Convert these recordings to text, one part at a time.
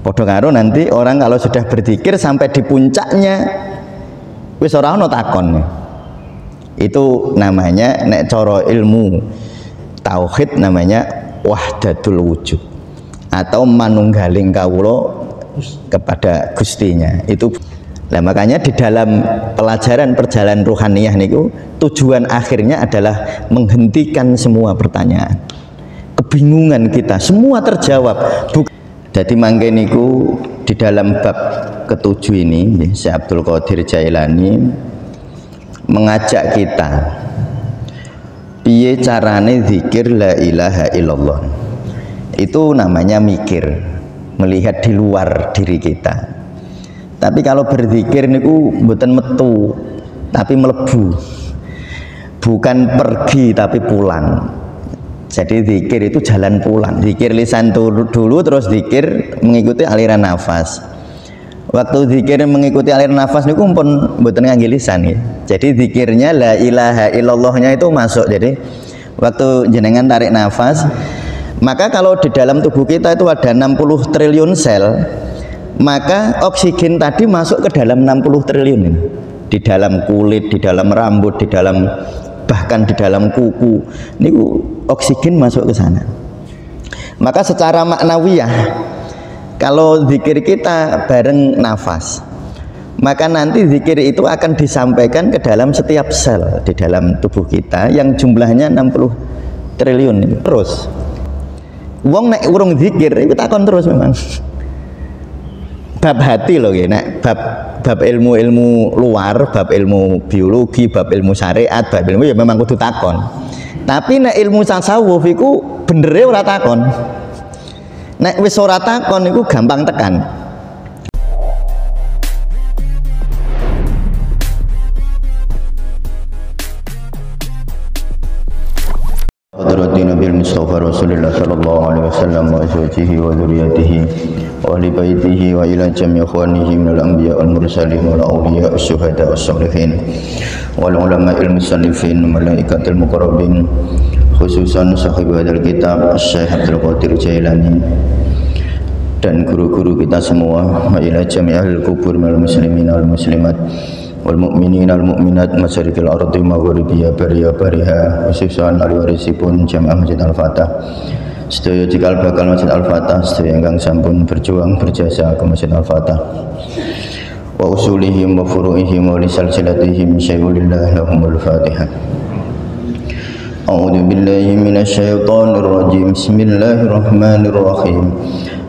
Padha karo nanti orang kalau sudah berzikir sampai di puncaknya wis ora ono takon. Itu namanya nek cara ilmu tauhid namanya wahdatul wujud atau manunggaling kawula kepada Gustinya. Itu nah, makanya di dalam pelajaran perjalanan ruhaniyah niku tujuan akhirnya adalah menghentikan semua pertanyaan, kebingungan kita semua terjawab. Jadi mangke niku di dalam bab ketujuh ini Syekh Abdul Qadir Jailani mengajak kita piye carane zikir la ilaha illallah. Itu namanya mikir, melihat di luar diri kita. Tapi kalau berzikir niku mboten metu tapi melebu, bukan pergi tapi pulang. Jadi zikir itu jalan pulang, zikir lisan dulu terus zikir mengikuti aliran nafas. Waktu zikir mengikuti aliran nafas niku pun mboten ngangge lisan ya. Jadi zikirnya la ilaha illallahnya itu masuk. Jadi waktu jenengan tarik nafas, maka kalau di dalam tubuh kita itu ada 60 triliun sel, maka oksigen tadi masuk ke dalam 60 triliun ini. Di dalam kulit, di dalam rambut, di dalam bahkan di dalam kuku. Ini oksigen masuk ke sana. Maka secara maknawiyah kalau zikir kita bareng nafas, maka nanti zikir itu akan disampaikan ke dalam setiap sel di dalam tubuh kita yang jumlahnya 60 triliun ini. Terus wong nek urung zikir itu takon terus memang. Bab hati loh ya, nek bab ilmu-ilmu luar, bab ilmu biologi, bab ilmu syariat, bab ilmu ya memang kudu takon. Tapi nek ilmu tasawuf iku benere ora takon. Nek wis ora takon iku gampang tekan. Hadratin Nabi Mustafa Rasulullah sallallahu alaihi wasallam wa azwajihi wa dzurriyyatihi wa ahli baitihi wa ila jami' ikhwanihi minal anbiya wal mursalin wal awliya wasyuhada wassalihin wal ulama ilmu sanifin malaikatil muqarrabin khususan sahib hadal kitab Syekh Abdul Qadir Jailani dan guru-guru kita semua wa ila jami' ahli kubur minal muslimin wal muslimat wal mu'minin al mu'minat masyarikil ardi maghribiha bariha bariha khususan ahli warisipun jamaah Masjid Al-Fatah sedaya cikal bakal Masjid Al-Fatah sedaya ingkang sampun berjuang berjasa ke Masjid Al-Fatah wa usulihim wa furu'ihim wa lisalsilatihim syai'ulillah lahumul fatihah. A'udzu billahi minasyaitonir rajim. Bismillahirrahmanirrahim.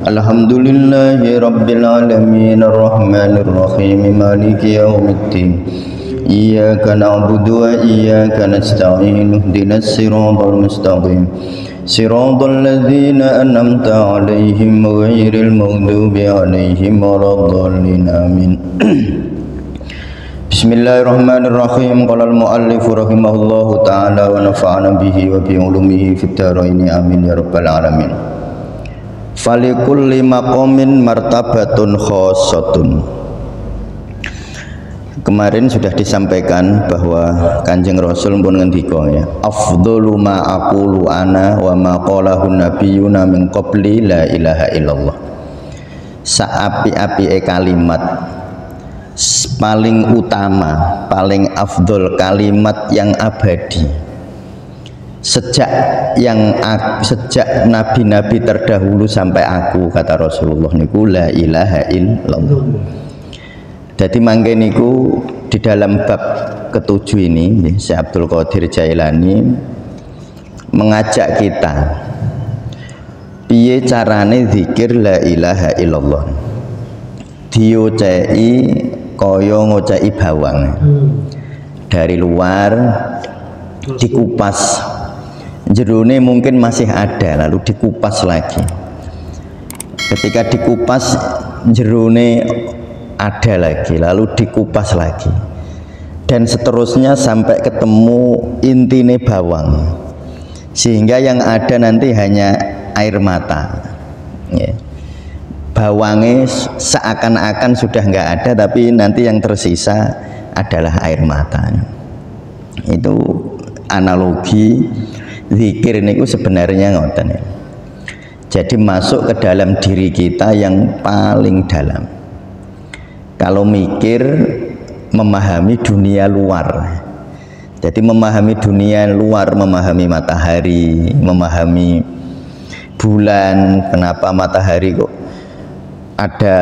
Alhamdulillahi rabbil alamin arrahmanir rahim maliki yaumiddin. Iyyaka na'budu wa iyyaka nasta'in ihdinas siratal mustaqim. Siratal ladzina an'amta 'alaihim ghairil maghdubi 'alaihim waladdallin. Amin. Bismillahirrahmanirrahim. Qala al-muallif rahimahullahu ta'ala wa nafa'ana bihi wa bi ulumihi fid dharain amin ya rabbal alamin. Falikulli maqamin martabatun khossatun. Kemarin sudah disampaikan bahwa Kanjeng Rasul pun ngendika ya, afdhalu ma aqulu ana wa ma qalahu nabiyyuna min qabli la ilaha illallah. Saapi-apike kalimat paling utama, paling afdol kalimat yang abadi sejak nabi-nabi terdahulu sampai aku, kata Rasulullah niku la ilaha illallah. Jadi mangke niku di dalam bab ketujuh ini Syekh Abdul Qadir Jailani mengajak kita piye carane zikir la ilaha illallah. Diocei kaya ngocei bawang. Dari luar dikupas, jerone mungkin masih ada, lalu dikupas lagi. Ketika dikupas jerone ada lagi, lalu dikupas lagi, dan seterusnya sampai ketemu intine bawang, sehingga yang ada nanti hanya air mata ya. Bawangnya seakan-akan sudah nggak ada, tapi nanti yang tersisa adalah air mata. Itu analogi zikir niku sebenarnya ngoten ya. Jadi masuk ke dalam diri kita yang paling dalam. Kalau mikir, memahami dunia luar. Jadi memahami dunia luar, memahami matahari, memahami bulan, kenapa matahari kok ada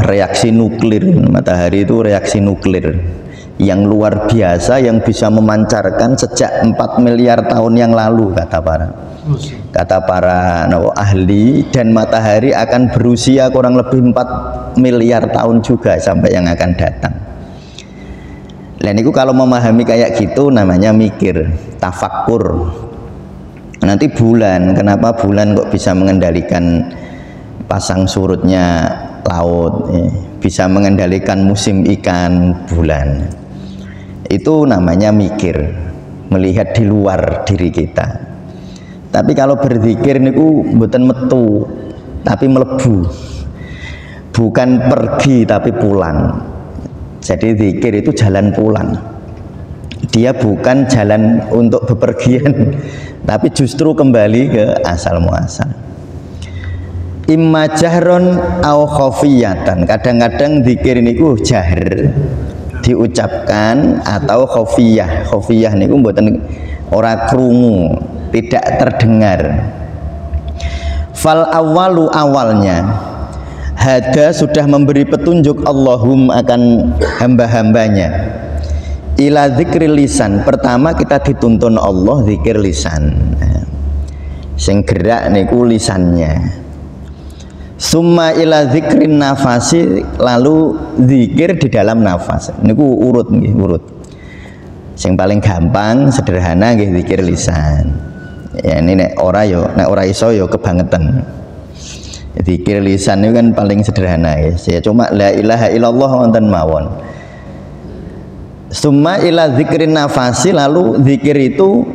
reaksi nuklir. Matahari itu reaksi nuklir yang luar biasa, yang bisa memancarkan sejak 4 miliar tahun yang lalu, kata para ahli, dan matahari akan berusia kurang lebih 4 miliar tahun juga sampai yang akan datang. Dan itu kalau memahami kayak gitu namanya mikir, tafakkur. Nanti bulan, kenapa bulan kok bisa mengendalikan pasang surutnya laut, bisa mengendalikan musim ikan bulan. Itu namanya mikir, melihat di luar diri kita. Tapi kalau berzikir niku mboten metu, tapi melebu. Bukan pergi tapi pulang. Jadi zikir itu jalan pulang. Dia bukan jalan untuk bepergian, tapi justru kembali ke asal muasal. Imma jahron au khafiyatan. Kadang-kadang zikir niku jahr diucapkan atau khafiyah. Khafiyah niku mboten ora krungu, tidak terdengar. Fal awalu, awalnya hada sudah memberi petunjuk Allahum akan hamba-hambanya ila zikril lisan. Pertama kita dituntun Allah zikir lisan, sing gerak niku lisannya. Summa ila zikrin nafasi, lalu zikir di dalam nafas. Niku urut nggih, urut. Sing paling gampang sederhana nggih zikir lisan. Ya ini nek ora iso yo kebangetan. Zikir lisan itu kan paling sederhana ya. Cuma la ilaha illallah wonten mawon. Summa ila zikrin nafasi, lalu zikir itu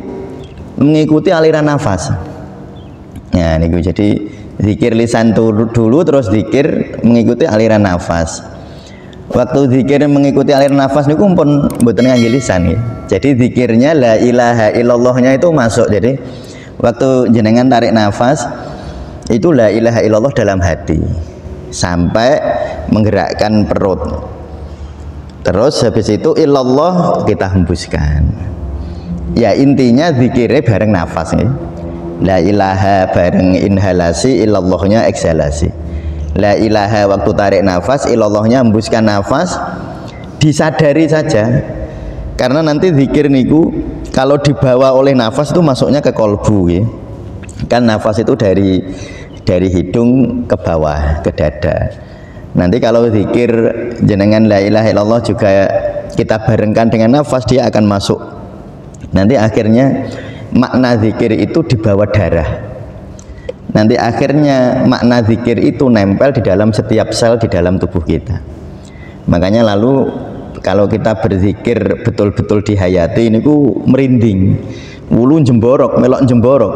mengikuti aliran nafas. Ya niku, jadi zikir lisan dulu terus zikir mengikuti aliran nafas. Waktu zikir mengikuti aliran nafas niku pun mboten ngangge lisan ya. Jadi zikirnya la ilaha illallahnya itu masuk. Jadi waktu jenengan tarik nafas itu la ilaha illallah dalam hati sampai menggerakkan perut. Terus habis itu illallah kita hembuskan. Ya intinya zikirnya bareng nafas ya. La ilaha bareng inhalasi, illallahnya eksalasi. La ilaha waktu tarik nafas, illallahnya hembuskan nafas. Disadari saja, karena nanti zikir niku kalau dibawa oleh nafas itu masuknya ke kolbu ya. Kan nafas itu dari hidung ke bawah ke dada. Nanti kalau zikir jenengan la ilaha illallah juga kita barengkan dengan nafas, dia akan masuk. Nanti akhirnya makna zikir itu di bawah darah. Nanti akhirnya makna zikir itu nempel di dalam setiap sel di dalam tubuh kita. Makanya lalu kalau kita berzikir betul-betul dihayati ini ku merinding, wulu jemborok, melok jemborok.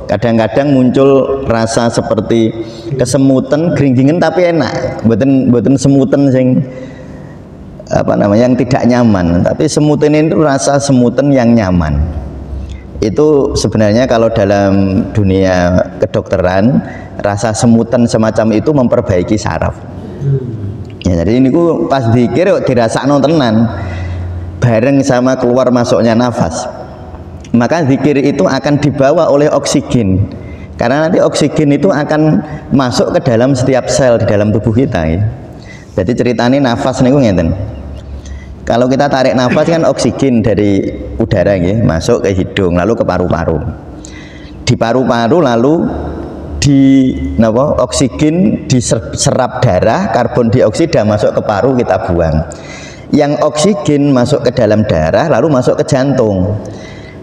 Kadang-kadang muncul rasa seperti kesemutan, geringgingan tapi enak. Mboten semutan sing yang tidak nyaman, tapi semutan itu rasa semutan yang nyaman. Itu sebenarnya kalau dalam dunia kedokteran, rasa semutan semacam itu memperbaiki saraf. Ya, jadi ini ku pas zikir dirasakno tenan bareng sama keluar masuknya nafas. Maka zikir itu akan dibawa oleh oksigen, karena nanti oksigen itu akan masuk ke dalam setiap sel di dalam tubuh kita ya. Jadi ceritanya nafas niku ngeten. Kalau kita tarik nafas kan oksigen dari udara ya, masuk ke hidung lalu ke paru-paru. Di paru-paru lalu oksigen diserap darah, karbon dioksida masuk ke paru, kita buang. Yang oksigen masuk ke dalam darah lalu masuk ke jantung.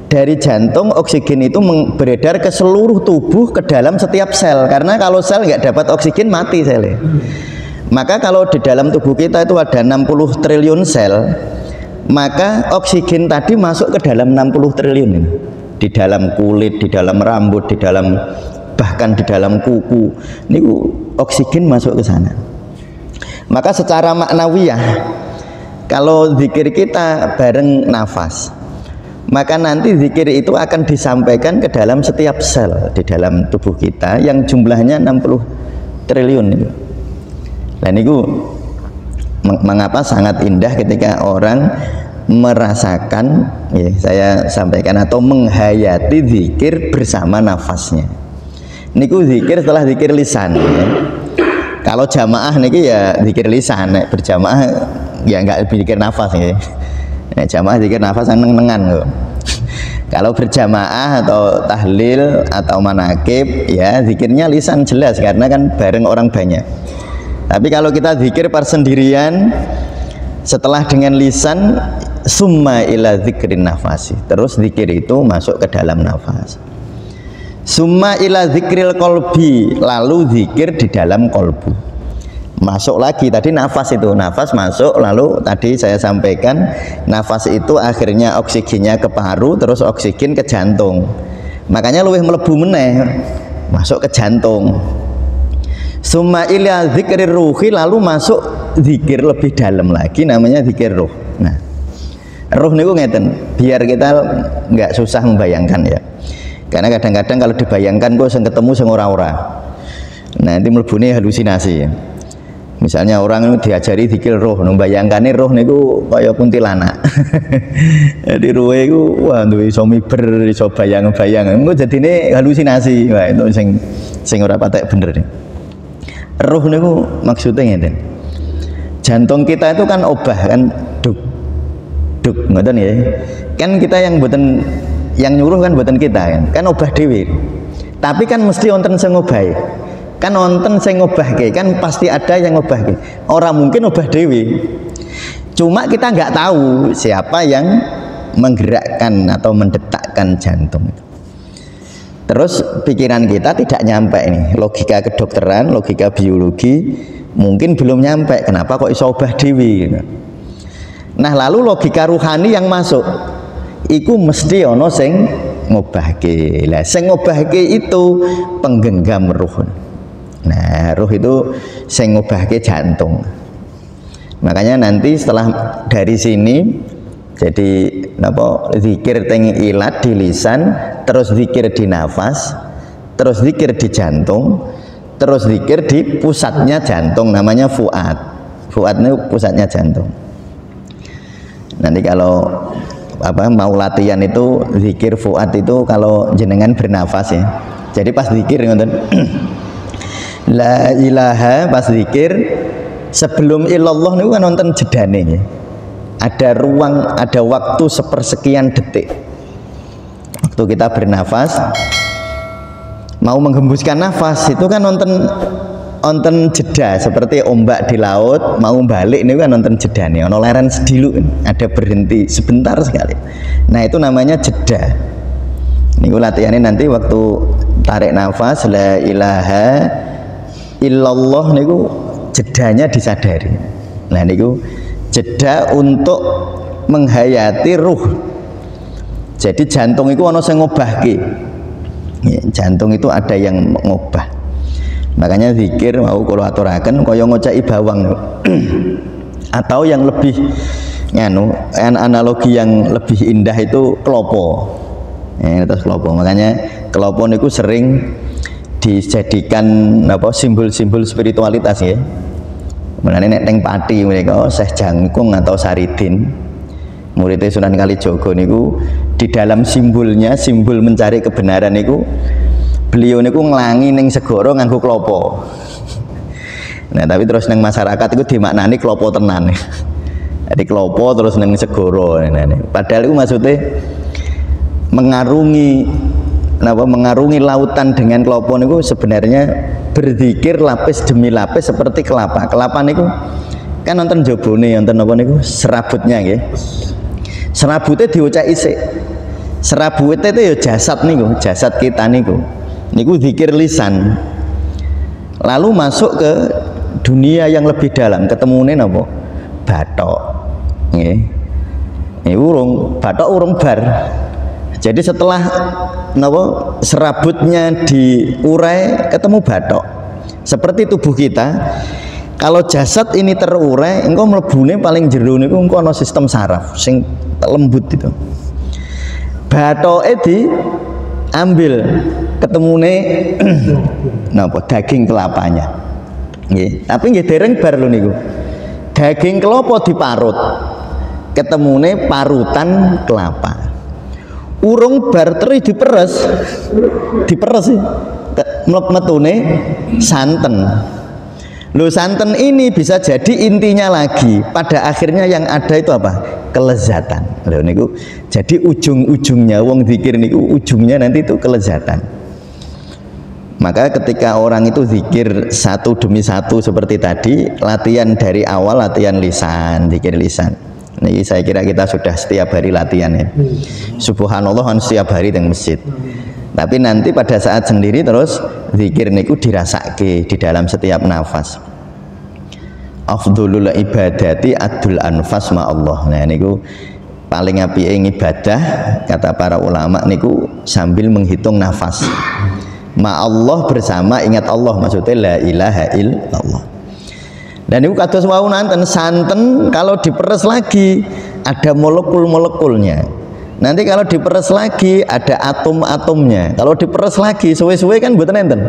Dari jantung oksigen itu beredar ke seluruh tubuh, ke dalam setiap sel, karena kalau sel nggak dapat oksigen mati selnya. Maka kalau di dalam tubuh kita itu ada 60 triliun sel, maka oksigen tadi masuk ke dalam 60 triliun ini. Di dalam kulit, di dalam rambut, di dalam bahkan di dalam kuku, ini oksigen masuk ke sana. Maka secara maknawiyah kalau zikir kita bareng nafas, maka nanti zikir itu akan disampaikan ke dalam setiap sel di dalam tubuh kita yang jumlahnya 60 triliun itu. Dan itu mengapa sangat indah ketika orang merasakan, ya, saya sampaikan, atau menghayati zikir bersama nafasnya. Niku zikir setelah zikir lisan, ya. Kalau jamaah niki ya zikir lisan, berjamaah ya enggak zikir nafas, ya. Nah, jamaah zikir nafas neng-nengan kok. Kalau berjamaah atau tahlil atau manakib ya zikirnya lisan jelas karena kan bareng orang banyak. Tapi kalau kita zikir persendirian setelah dengan lisan summa ila zikrin nafasi, terus zikir itu masuk ke dalam nafas. Summa ila zikril kolbi, lalu zikir di dalam kolbu. Masuk lagi tadi nafas itu, nafas masuk, lalu tadi saya sampaikan nafas itu akhirnya oksigennya ke paru, terus oksigen ke jantung. Makanya luwih melebu meneh masuk ke jantung. Summa ila zikrir ruhi, lalu masuk zikir lebih dalam lagi namanya zikir ruh. Nah, ruh niku ngeten, biar kita nggak susah membayangkan ya. Karena kadang-kadang kalau dibayangkan kok sing ketemu sing ora-ora. Nah, nanti mlebune halusinasi. Misalnya orang itu diajari zikir roh, membayangkannya roh niku kaya kuntilanak. Jadi roh itu wah duwe iso miber, iso bayang-bayang. Engko jadine halusinasi. Wah, itu sing ora patek bener. Roh niku maksudnya ngeten. Jantung kita itu kan obah kan duk ngoten ya. Kan kita yang mboten yang nyuruh kan buatan kita kan obah dewi, tapi kan mesti wonten sing ngobahi, kan wonten sing ngobahke, kan pasti ada yang ngobahke. Orang mungkin obah dewi, cuma kita nggak tahu siapa yang menggerakkan atau mendetakkan jantung itu. Terus pikiran kita tidak nyampe ini, logika kedokteran, logika biologi mungkin belum nyampe. Kenapa kok iso obah dewi? Nah, lalu logika ruhani yang masuk. Iku mesti ono sing ngobahke. Lah sing ngobahke itu penggenggam ruh. Nah, ruh itu sing ngobahke jantung. Makanya nanti setelah dari sini jadi napa zikir teng ilat di lisan, terus zikir di nafas, terus zikir di jantung, terus zikir di pusatnya jantung namanya fuad. Fuad itu pusatnya jantung. Nanti kalau mau latihan itu zikir fuad itu kalau jenengan bernafas ya. Jadi pas zikir ngoten. La ilaha pas zikir sebelum illallah niku kan wonten jedane ya. Ada ruang, ada waktu sepersekian detik. Waktu kita bernafas mau menghembuskan nafas itu kan wonten jeda seperti ombak di laut mau balik ini kan nonton jeda nih, ono leren sedilu, ada berhenti sebentar sekali. Nah itu namanya jeda. Ini latihannya nanti waktu tarik nafas la ilaha illallah niku jedanya disadari. Nah niku jeda untuk menghayati ruh. Jadi jantung itu ono sing ngobahke. Jantung itu ada yang mengubah. Makanya zikir mau kalau aturaken kaya ngocaki bawang atau yang lebih analogi yang lebih indah itu klopo. Terus klopo. Makanya klopo niku sering dijadikan apa simbol-simbol spiritualitas ya. Mulane nek teng Pati mereka Syekh Jangkung atau Saridin muridnya Sunan Kalijaga niku di dalam simbolnya, simbol mencari kebenaran niku beliau niku nglangi ning segara nganggo klopo. Nah, tapi terus ning masyarakat itu dimaknani klopo tenan. Jadi klopo terus ning segara. Padahal itu maksudnya mengarungi lautan dengan klopo niku sebenarnya berzikir lapis demi lapis seperti kelapa. Kelapa niku kan nonton jabone, nonton apa niku serabutnya nggih. Serabutnya diucap isik. Serabutnya itu ya jasad niku, jasad kita niku. Niku zikir lisan. Lalu masuk ke dunia yang lebih dalam, ketemune napa? Bathok. Nggih. Bathok urung bar. Jadi setelah napa serabutnya diurai ketemu bathok. Seperti tubuh kita, kalau jasad ini terurai, engkau mlebune paling jero niku engkau ana sistem saraf sing lembut itu. bathoke diambil, ketemune napa daging kelapanya. Nggih, tapi nggih dereng bar lho niku. Daging kelapa diparut, ketemune parutan kelapa. Urung bar teri diperes sih, metune santen. Loh, santen ini bisa jadi intinya lagi, pada akhirnya yang ada itu apa? Kelezatan. Loh niku, jadi ujung-ujungnya wong zikir niku ujungnya nanti itu kelezatan. Maka ketika orang itu zikir satu demi satu seperti tadi, latihan dari awal, latihan lisan, zikir lisan. Ini saya kira kita sudah setiap hari latihan ya. Subhanallah kan setiap hari di masjid. Tapi nanti pada saat sendiri terus zikir niku dirasake di dalam setiap nafas. Afdhulul ibadati adul anfas ma Allah. Nah niku paling apike ibadah kata para ulama niku sambil menghitung nafas. Ma Allah bersama ingat Allah, maksudnya la ilaha illallah. Dan itu kados wau nanten santen kalau diperes lagi ada molekul-molekulnya. Nanti kalau diperes lagi ada atom-atomnya. Kalau diperes lagi suwe-suwe kan mboten enten.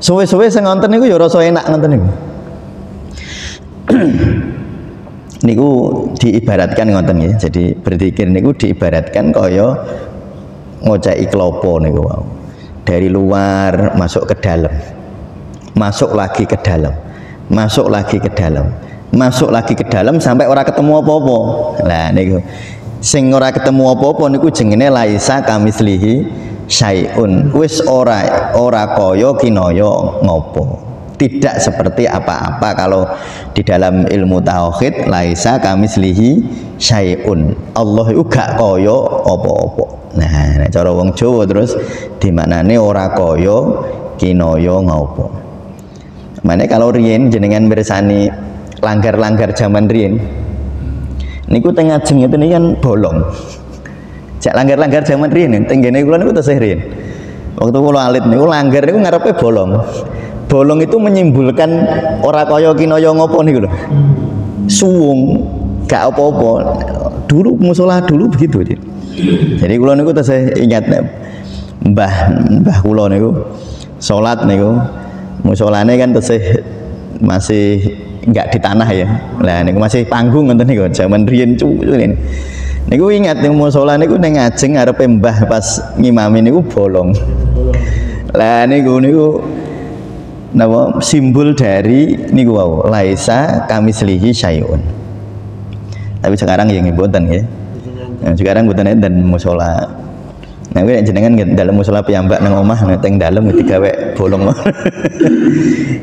Suwe-suwe sing ngonten niku ya rasa enak ngoten niku. Niku diibaratkan ngoten ya. Jadi berzikir niku diibaratkan kaya ngoceki klopo niku wau. Dari luar masuk ke dalam, masuk lagi ke dalam, masuk lagi ke dalam, masuk lagi ke dalam sampai ora ketemu apa-apa. Lah niku sing ora ketemu apa-apa niku jenenge laisa kamislihi syai'un. Wis ora kaya kinaya ngopo, tidak seperti apa-apa. Kalau di dalam ilmu tauhid laisa kamislihi syai'un, Allah itu gak kaya apa-apa. Nah, cara wong Jawa terus dimaknane ora kaya kinaya ngopo. Mane kalau riyen jenengan mirsani langgar-langgar zaman riyen niku teng ngajeng itu kan bolong. Jak langgar-langgar zaman riyen teng ngene kula niku tesih riyen. Waktu kula alit niku langgar niku ngarepe bolong. Bolong itu menyimbolkan ora kaya kinaya ngopo niku lho. Suwung, gak apa-apa. Dulu musola dulu begitu. Jadi kula niku tesih ingat mbah kula niku salat niku musolane kan tesih masih enggak di tanah ya. Lah niku masih panggung ngoten niku zaman riyen niku ingat niku musola niku ning ngajeng arepe mbah pas ngimami niku bolong. Lah niku napa simbol dari niku wau laisa kamislihi syai'un. Tapi sekarang ya mboten ya. Nah, sekarang mboten enten musola. Nah, kuwi jenengan dalam musola piyambak nang omah teng dalem digawe bolong.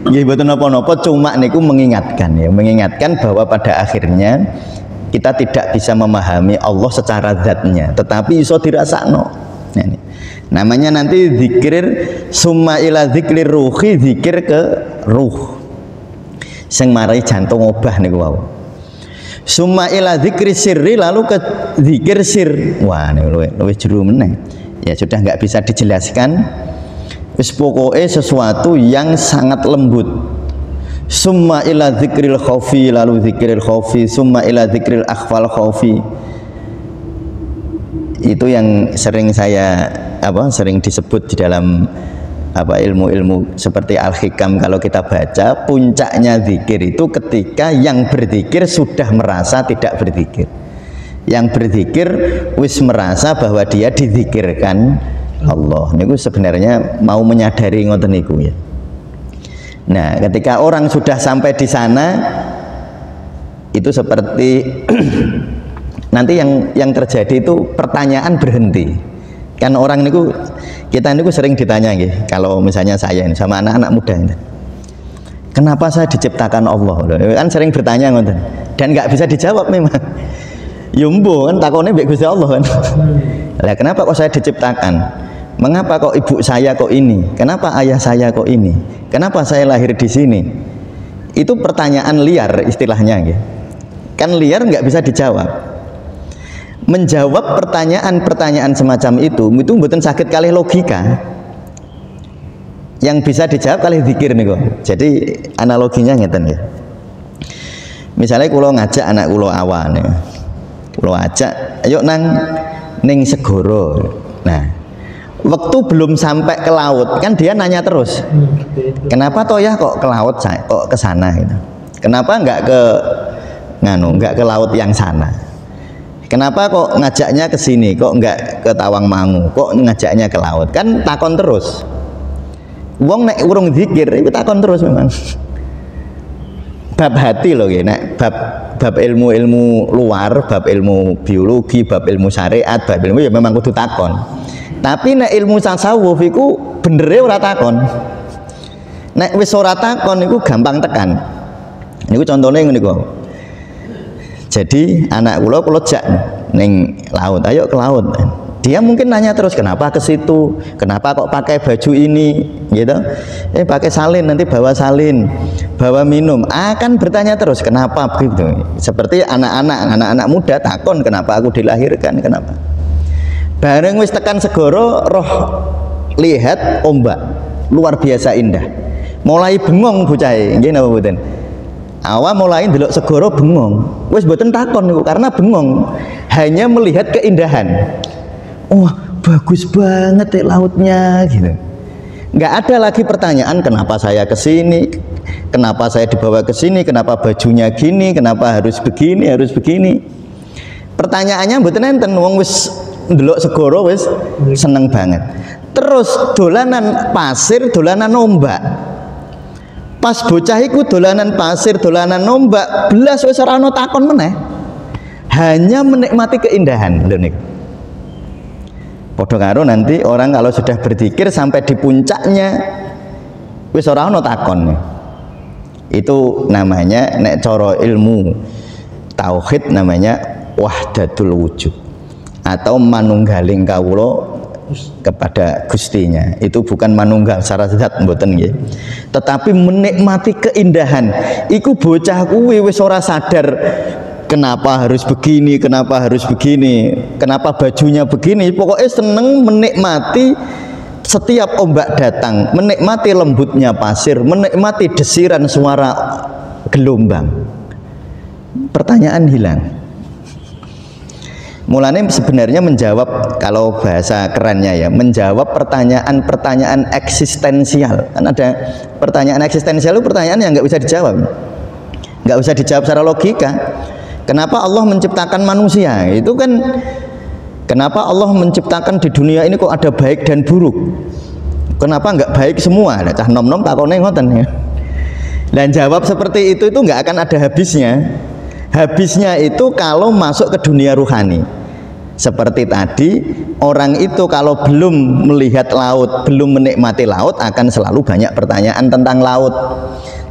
Nggih mboten napa-napa, cuma niku mengingatkan ya, mengingatkan bahwa pada akhirnya kita tidak bisa memahami Allah secara zatnya, tetapi iso dirasakno. Nah, ini namanya nanti zikir summa ila zikrir ruhi, zikir ke ruh. Sing marai jantung obah niku wau. Summa ila zikri sirri, lalu ke zikir sir. Wah ini luwih jero meneh. Ya sudah nggak bisa dijelaskan. Wis pokoke sesuatu yang sangat lembut. Summa ila zikril khaufi, lalu zikril khaufi. Summa ila zikril akhfal khaufi. Itu yang sering sering disebut di dalam ilmu-ilmu seperti Al-Hikam. Kalau kita baca, puncaknya zikir itu ketika yang berzikir sudah merasa tidak berzikir. Yang berzikir wis merasa bahwa dia dizikirkan Allah. Niku sebenarnya mau menyadari ngoten niku ya. Nah, ketika orang sudah sampai di sana itu seperti nanti yang terjadi itu pertanyaan berhenti. Kan orang niku kita niku sering ditanya nggih, kalau misalnya saya ini sama anak-anak muda ini, kenapa saya diciptakan Allah? Kan sering bertanya ngoten dan nggak bisa dijawab memang. Yumbo kan takone mbek Gusti Allah kan. Lah kenapa kok saya diciptakan? Mengapa kok ibu saya kok ini? Kenapa ayah saya kok ini? Kenapa saya lahir di sini? Itu pertanyaan liar istilahnya nggih. Kan liar nggak bisa dijawab. Menjawab pertanyaan-pertanyaan semacam itu mboten saged kalih logika. Yang bisa dijawab kalih zikir niku. Jadi analoginya ngeten ya. Misalnya kula ngajak anak kula awan, kula ajak, ayo nang ning segoro. Nah, waktu belum sampai ke laut kan dia nanya terus, kenapa toh ya kok ke laut, kok ke sana gitu. Kenapa nggak ke laut yang sana? Kenapa kok ngajaknya ke sini, kok nggak ke Tawangmangu, kok ngajaknya ke laut? Kan takon terus. Wong nek urung zikir itu takon terus memang. Bab hati loh ya, nek bab ilmu luar, bab ilmu biologi, bab ilmu syariat, bab ilmu ya memang kudu takon. Tapi nek ilmu tasawuf iku benere ora takon. Nek wis ora takon iku gampang tekan. Niku contohnya ngene niku. Jadi anak kula jak ning laut, ayo ke laut. Dia mungkin nanya terus, kenapa ke situ? Kenapa kok pakai baju ini? Gitu. Pakai salin, nanti bawa salin, bawa minum. Akan bertanya terus, kenapa begitu? Seperti anak-anak muda takon, kenapa aku dilahirkan? Kenapa? Bareng wis tekan segoro, roh lihat ombak luar biasa indah. Mulai bengong bocah, nggih napa mboten? Awal mulai ndelok segoro bengong. Wis mboten takon niku karena bengong. Hanya melihat keindahan. Wah, bagus banget ya lautnya gitu. Nggak ada lagi pertanyaan kenapa saya ke sini, kenapa saya dibawa ke sini, kenapa bajunya gini, kenapa harus begini, harus begini. Pertanyaannya mboten enten, wong wis ndelok segoro wis seneng banget. Terus dolanan pasir, dolanan ombak. Pas bocah iku dolanan pasir, dolanan ombak, belas wis ora ana takon meneh. Hanya menikmati keindahan lho niku. Padha karo nanti orang kalau sudah berzikir sampai di puncaknya wis ora ana takon. Itu namanya nek cara ilmu tauhid namanya wahdatul wujud atau manunggaling kawula kepada Gustinya. Itu bukan manunggal secara zat mboten nggih. Tetapi menikmati keindahan. Iku bocah kuwi wis ora sadar kenapa harus begini, kenapa harus begini, kenapa bajunya begini. Pokoknya seneng menikmati setiap ombak datang, menikmati lembutnya pasir, menikmati desiran suara gelombang. Pertanyaan hilang. Mulanya sebenarnya menjawab, kalau bahasa kerennya ya, menjawab pertanyaan-pertanyaan eksistensial. Kan ada pertanyaan eksistensial itu pertanyaan yang nggak bisa dijawab, nggak bisa dijawab secara logika. Kenapa Allah menciptakan manusia? Itu kan kenapa Allah menciptakan di dunia ini kok ada baik dan buruk? Kenapa nggak baik semua? Nah, cah nom-nom takone ngoten ya. Dan jawab seperti itu nggak akan ada habisnya. Habisnya itu kalau masuk ke dunia ruhani. Seperti tadi, orang itu kalau belum melihat laut, belum menikmati laut, akan selalu banyak pertanyaan tentang laut.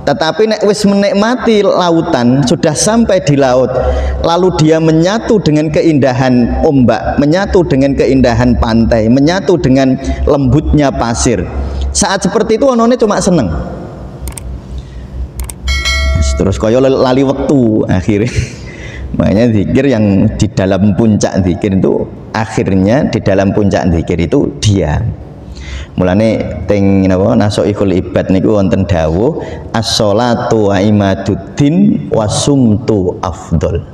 Tetapi nek wis menikmati lautan, sudah sampai di laut, lalu dia menyatu dengan keindahan ombak, menyatu dengan keindahan pantai, menyatu dengan lembutnya pasir. Saat seperti itu onone cuma seneng. Terus koyo lali waktu akhirnya. Makanya zikir yang di dalam puncak zikir itu akhirnya di dalam puncak zikir itu diam. Mulane teng napa Nasoihul Ibad niku wonten dawuh as-sholatu imaduddin wasumtu afdol.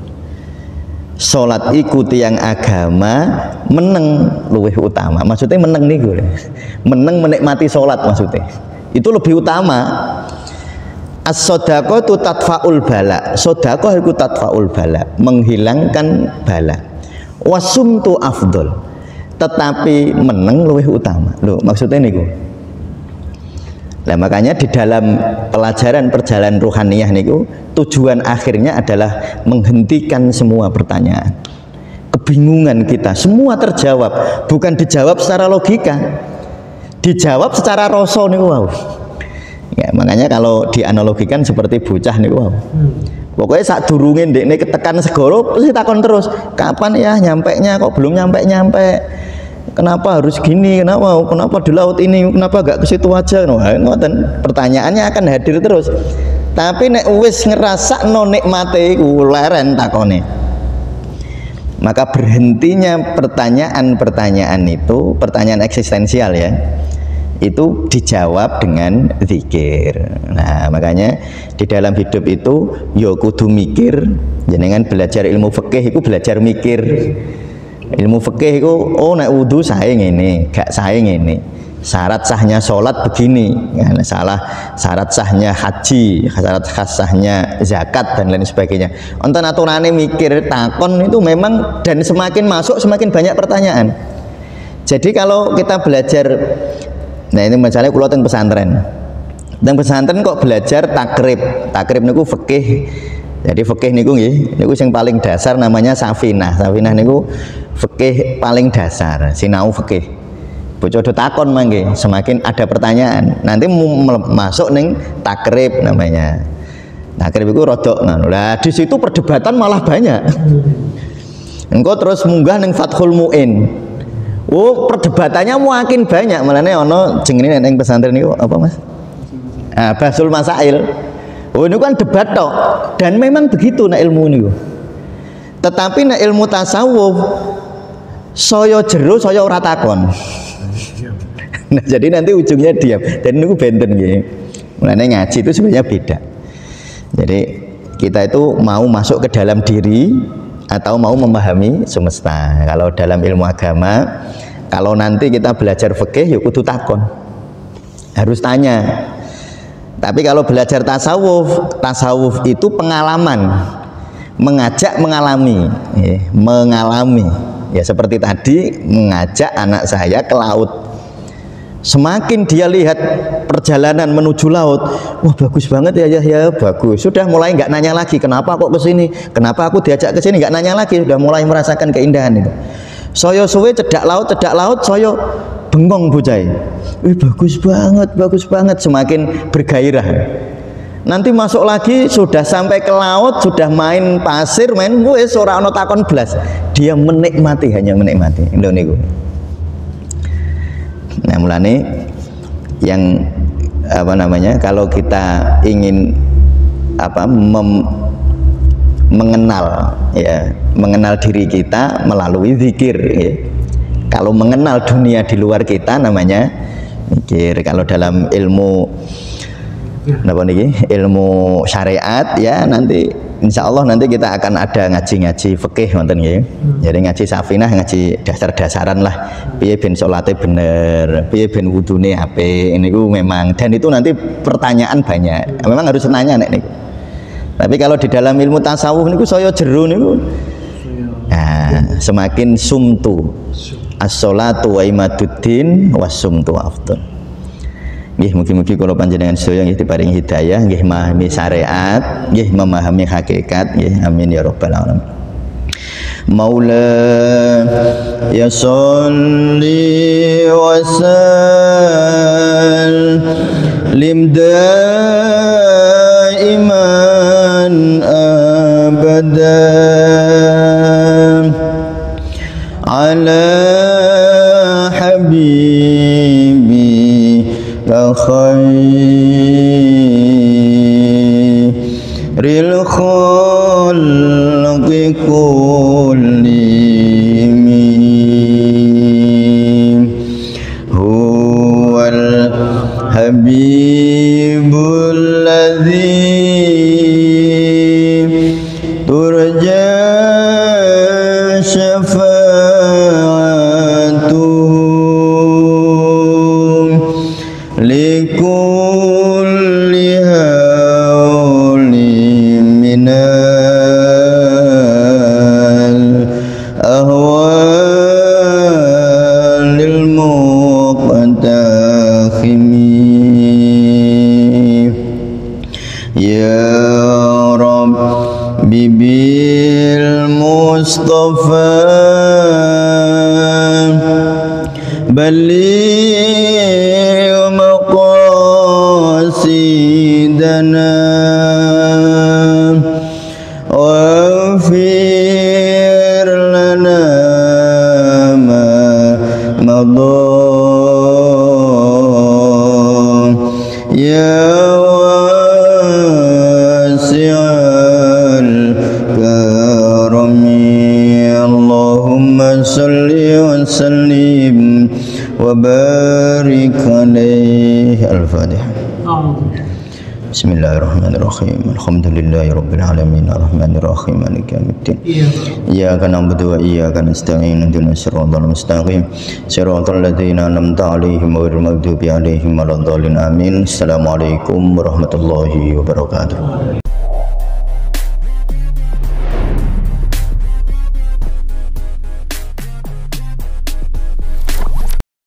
Salat iku tiyang agama, meneng luwih utama. Maksudnya meneng niku. Meneng menikmati salat maksudnya. Itu lebih utama. As-sodaqatu tadfa'ul bala. Sodaqah iku tadfa'ul bala, menghilangkan bala. Wasumtu afdol. Tetapi meneng luwih utama. Loh, maksudnya niku. Nah, makanya di dalam pelajaran perjalanan ruhaniyah niku tujuan akhirnya adalah menghentikan semua pertanyaan. Kebingungan kita semua terjawab, bukan dijawab secara logika. Dijawab secara rasa niku wow. Ya, makanya kalau dianalogikan seperti bocah nih wow. Pokoknya saat durungin dekne ketekan segoro terus takon terus, kapan ya nyampenya, kok belum nyampe, kenapa harus gini, kenapa di laut ini, kenapa gak ke situ aja. Ngoten, pertanyaannya akan hadir terus. Tapi nek wis ngerasakno nikmate iku leren takone. Maka berhentinya pertanyaan-pertanyaan itu, pertanyaan eksistensial ya, itu dijawab dengan zikir. Nah, makanya di dalam hidup itu ya kudu mikir. Jenengan belajar ilmu fikih itu belajar mikir. Ilmu fikih itu oh nek wudu sae ngene, gak sae ngene. Syarat sahnya sholat begini, ya, syarat sahnya haji, syarat sahnya zakat dan lain sebagainya. Onten aturane mikir takon itu memang, dan semakin masuk semakin banyak pertanyaan. Jadi kalau kita belajar, nah ini misalnya kulo teng pesantren. Teng pesantren kok belajar takrib. Takrib niku fikih. Jadi fikih niku nggih, niku sing paling dasar namanya safinah. Safinah niku fikih paling dasar, sinau fikih. Bocah do takon mangke, semakin ada pertanyaan. Nanti masuk ning takrib namanya. Takrib iku rodok ngono. Lah di situ perdebatan malah banyak. Engko terus munggah ning Fathul Muin. Oh, perdebatannya makin banyak. Malane ana jenenge ning pesantren niku apa, Mas? Ah, Basul Masail. Oh, ini kan debat tok. Dan memang begitu nek ilmu niku. Tetapi nek ilmu tasawuf saya jero saya ora takon. Nah, jadi nanti ujungnya diam. Dan itu benten gitu. Mulanya ngaji itu sebenarnya beda. Jadi kita itu mau masuk ke dalam diri atau mau memahami semesta. Kalau dalam ilmu agama, kalau nanti kita belajar fikih, ya kudu takon. Harus tanya. Tapi kalau belajar tasawuf, tasawuf itu pengalaman, mengajak mengalami, ya, mengalami. Ya seperti tadi mengajak anak saya ke laut. Semakin dia lihat perjalanan menuju laut, wah bagus banget ya bagus. Sudah mulai nggak nanya lagi, kenapa kok ke sini? Kenapa aku diajak ke sini? Nggak nanya lagi, sudah mulai merasakan keindahan itu. Saya suwe cedak laut, saya bengong bocah. Bagus banget. Semakin bergairah. Nanti masuk lagi, sudah sampai ke laut, sudah main pasir, main wis ora ana takon blas. Dia menikmati, hanya menikmati. Indoniku. Nah, mulane yang apa namanya, kalau kita ingin apa mengenal ya, mengenal diri kita melalui zikir ya. Kalau mengenal dunia di luar kita namanya mikir. Kalau dalam ilmu apa niki, ilmu syariat ya, nanti insya Allah nanti kita akan ada ngaji-ngaji fikih wonten nggih. Jadi ngaji safinah, ngaji dasar-dasaran lah. Piye ben salate bener, piye ben wudune apik. Niku memang, dan itu nanti pertanyaan banyak. Memang harus nanya nek niku. Tapi kalau di dalam ilmu tasawuf niku saya jero niku. Nah, semakin sumtu. As-sholatu wa imaduddin was-sumtu afdal. Nggih, mugi-mugi kula panjenengan sedaya nggih diparingi hidayah, nggih memahami syariat, nggih memahami hakikat, nggih amin ya rabbal alamin. Maula ya sholli wa sallim daiman abadan ala habibi khairil khalqi kullihim huwal habibul ladzi turja syafa'atuhu likulli hauli minal ahwalil muqtakhimi ya Rabbi bil Mustafa baligh maqasidana waghfir lana ma madha ya wasi'al karami Allahumma salli wa sallim wa barik alaihi. Al-Fatihah. Bismillahirrahmanirrahim. Alhamdulillahirabbil alamin arrahmanir rahim maliki yaumiddin. Iyyaka na'budu wa iyyaka nasta'in ihdinas siratal mustaqim siratal ladzina an'amta 'alaihim ghairil maghdubi 'alaihim waladdallin amin. Assalamualaikum warahmatullahi wabarakatuh.